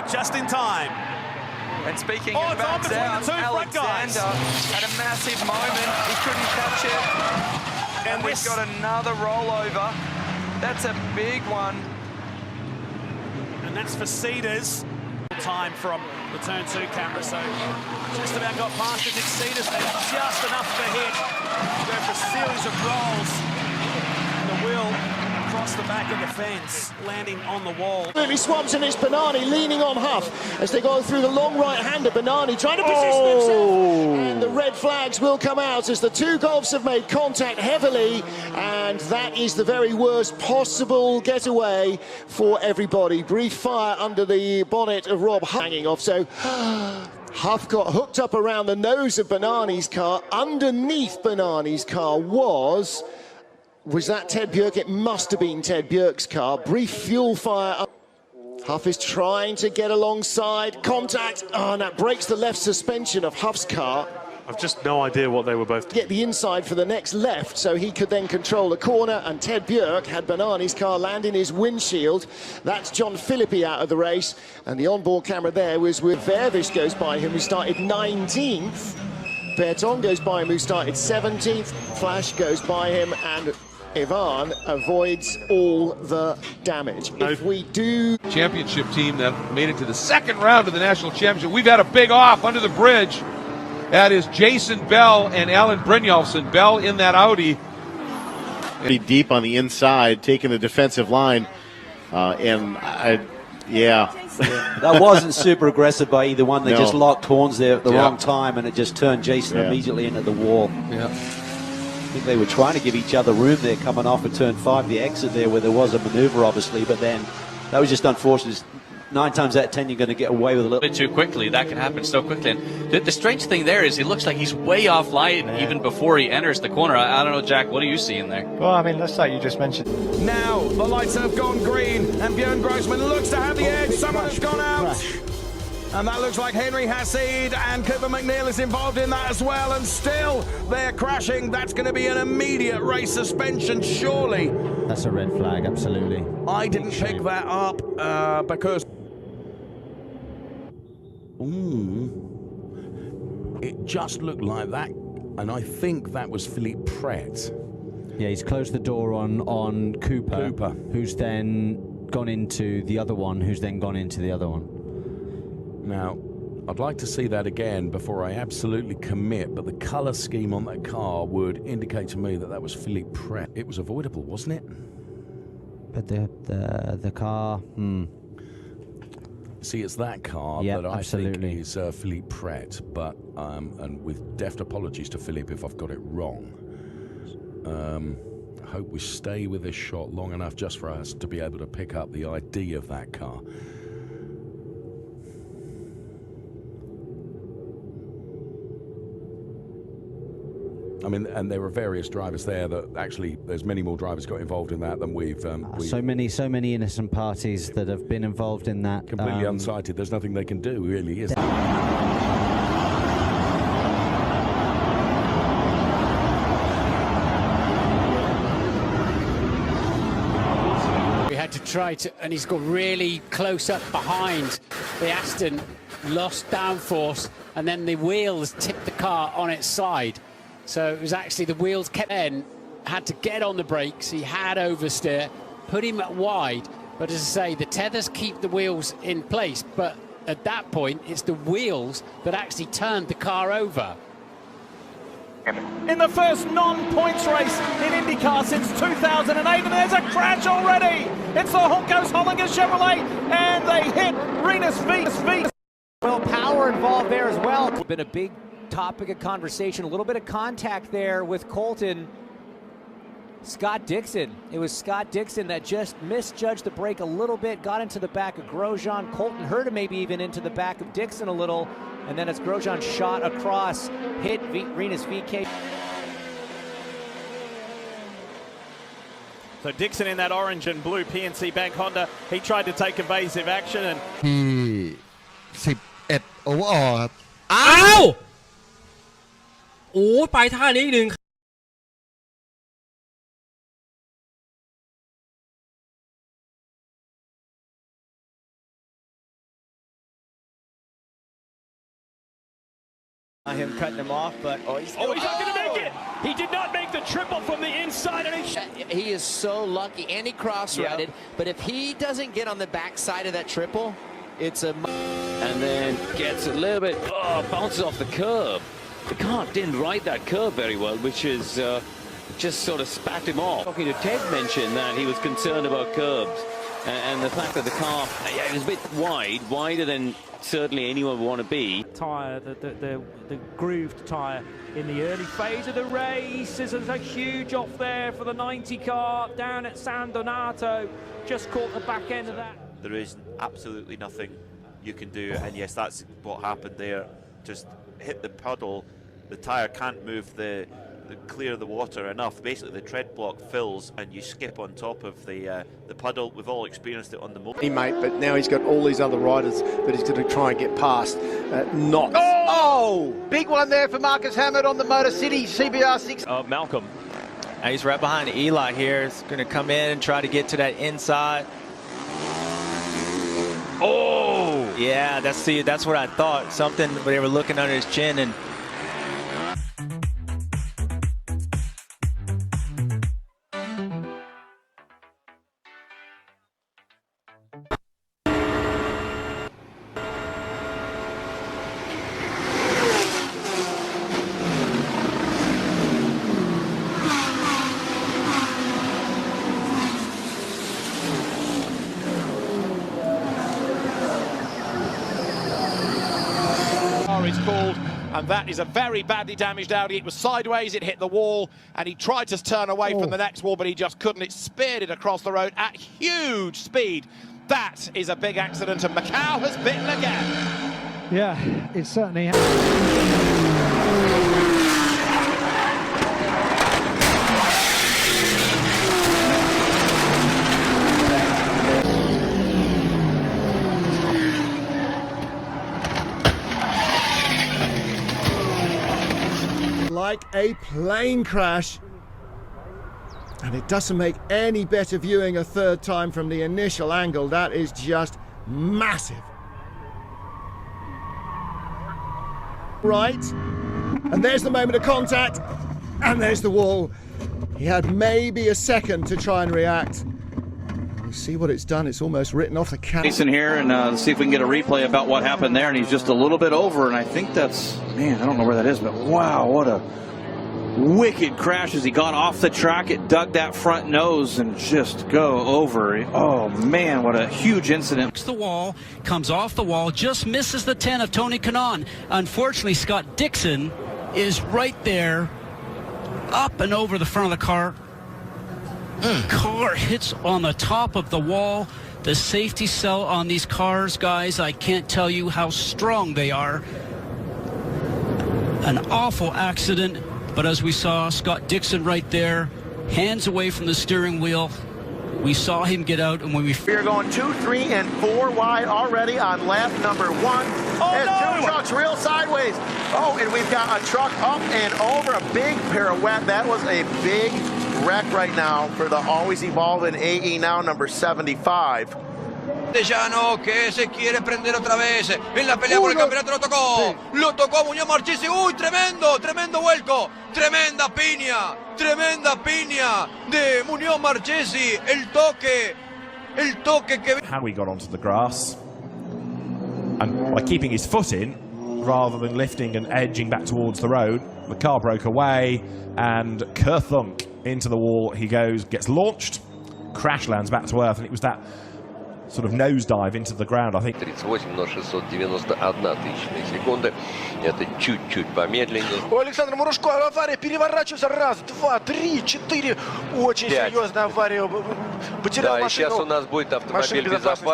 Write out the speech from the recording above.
out just in time. And speaking of backs out, Alexander had a massive moment. He couldn't catch it. And we've got another rollover. That's a big one. And that's for Cedars. Time from the turn 2 camera, so just about got past it. Nick Cedars there, just enough of a hit. Go for a series of rolls. And the wheel across the back of the fence, landing on the wall. Absolutely swamps, and it's Bernani leaning on Huff as they go through the long right-hander. Bernani trying to position himself, and the red flags will come out as the two Golfs have made contact heavily, and that is the very worst possible getaway for everybody. Brief fire under the bonnet of Rob Huff hanging off, so Huff got hooked up around the nose of Bernani's car. Underneath Bernani's car was that Ted Bjerk? It must have been Ted Bjerk's car. Brief fuel fire. Huff is trying to get alongside. Contact. Oh, and that breaks the left suspension of Huff's car. I've just no idea what they were both doing. Get the inside for the next left so he could then control the corner, and Ted Bjerk had Bernani's car land in his windshield. That's John Philippi out of the race, and the onboard camera there was with Vervish goes by him, who started 19th. Berton goes by him, who started 17th. Flash goes by him, and Ivan avoids all the damage. If we do... Championship team that made it to the second round of the national championship. We've had a big off under the bridge. That is Jason Bell and Alan Brynjolfsson. Bell in that Audi. Be deep on the inside, taking the defensive line. Yeah. That wasn't super aggressive by either one. They just locked horns there at the Yeah. wrong time, and it just turned Jason immediately into the wall. Yeah. I think they were trying to give each other room there coming off of turn 5, the exit there where there was a maneuver obviously, but then that was just unfortunate. 9 times out of 10 you're going to get away with a little bit too quickly. That can happen so quickly. And the strange thing there is he looks like he's way off line even before he enters the corner. I don't know, Jack, what are you seeing there? Well, I mean, that's like you just mentioned. Now the lights have gone green and Björn Grossman looks to have the edge. Someone has gone out. And that looks like Henry Hassid, and Cooper McNeil is involved in that as well. And still, they're crashing. That's going to be an immediate race suspension, surely. That's a red flag, absolutely. I didn't pick that up because... It just looked like that, and I think that was Philippe Pret. Yeah, he's closed the door on Cooper, who's then gone into the other one, who's then gone into the other one. Now, I'd like to see that again before I absolutely commit, but the colour scheme on that car would indicate to me that that was Philippe Pret. It was avoidable, wasn't it? But the car... See, it's that car that I think is Philippe Pret, but and with deft apologies to Philippe if I've got it wrong. I hope we stay with this shot long enough just for us to be able to pick up the ID of that car. I mean, and there are various drivers there that actually, there's many more drivers got involved in that than we've... so many innocent parties that have been involved in that. Completely unsighted. There's nothing they can do, really, is there? We had to try to, and he's got really close up behind the Aston, lost downforce, and then the wheels tipped the car on its side. So it was actually the wheels kept in, had to get on the brakes, he had oversteer, put him at wide, but as I say, the tethers keep the wheels in place, but at that point, it's the wheels that actually turned the car over. In the first non-points race in IndyCar since 2008, and there's a crash already! It's the Honkos Hollinger Chevrolet, and they hit Renus V. Well, power involved there as well. Been a big topic of conversation, a little bit of contact there with Colton. Scott Dixon. It was Scott Dixon that just misjudged the brake a little bit, got into the back of Grosjean. Colton heard him maybe even into the back of Dixon a little, and then as Grosjean shot across, hit Renus VK. So Dixon in that orange and blue PNC Bank Honda, he tried to take evasive action and... 11 โอเวอร์ออครับ อ้าวโอ้ไปท่านี้หนึ่ง Him cutting him off, but he's not going to make it. He did not make the triple from the inside. And he is so lucky, and he cross-rided. But if he doesn't get on the backside of that triple, it's a... And then gets a little bit, bounces off the curb. The car didn't ride that curb very well, which is just sort of spat him off. Talking to Ted mentioned that he was concerned about curbs and the fact that the car, it was a bit wider than certainly anyone would want to be. Tyre, the grooved tyre in the early phase of the race. There's a huge off there for the 90 car down at San Donato. Just caught the back end of that. There is absolutely nothing you can do, and yes, that's what happened there. Just hit the puddle. The tyre can't move clear the water enough. Basically, the tread block fills, and you skip on top of the puddle. We've all experienced it on the motor. Mate, but now he's got all these other riders that he's going to try and get past. Big one there for Marcus Hammett on the Motor City CBR6. Malcolm. Now he's right behind Eli here. He's going to come in and try to get to that inside. Oh! Yeah, that's what I thought. Something they were looking under his chin and. Is called, and that is a very badly damaged Audi. It was sideways, it hit the wall, and he tried to turn away from the next wall, but he just couldn't. It speared it across the road at huge speed. That is a big accident, and Macau has bitten again. Yeah, it certainly has. Like a plane crash, and it doesn't make any better viewing a third time from the initial angle. That is just massive. Right, and there's the moment of contact, and there's the wall. He had maybe a second to try and react. You see what it's done? It's almost written off the camera. Jason here, and see if we can get a replay about what happened there. And he's just a little bit over, and I think that's, man, I don't know where that is, but wow, what a wicked crash as he got off the track. It dug that front nose and just go over. Oh man, what a huge incident. The wall, comes off the wall, just misses the 10 of Tony Kanaan. Unfortunately, Scott Dixon is right there, up and over the front of the car. Car hits on the top of the wall. The safety cell on these cars, guys, I can't tell you how strong they are. An awful accident, but as we saw, Scott Dixon right there, hands away from the steering wheel. We saw him get out, and when we are going 2, 3, and 4 wide already on lap number 1. There's 2 trucks real sideways. Oh, and we've got a truck up and over, a big pirouette. That was a big wreck right now for the always evolving AE now number 75. Llano que se quiere prender otra vez en la pelea por el campeonato. Lo tocó Muñoz Marchesi. Uy, tremendo vuelco, tremenda piña de Muñoz Marchesi. El toque que... How he got onto the grass, and by keeping his foot in rather than lifting and edging back towards the road, the car broke away and kerthunk into the wall he goes, gets launched, crash lands back to earth, and it was that sort of nosedive into the ground, I think. 38 на 691 тысячной секунды. Это чуть-чуть помедленнее. У Александра Мурашко авария, переворачивается. 1, 2, 3, 4. Очень серьезная авария. Потерял машину. Да, и сейчас у нас будет автомобиль безопасности.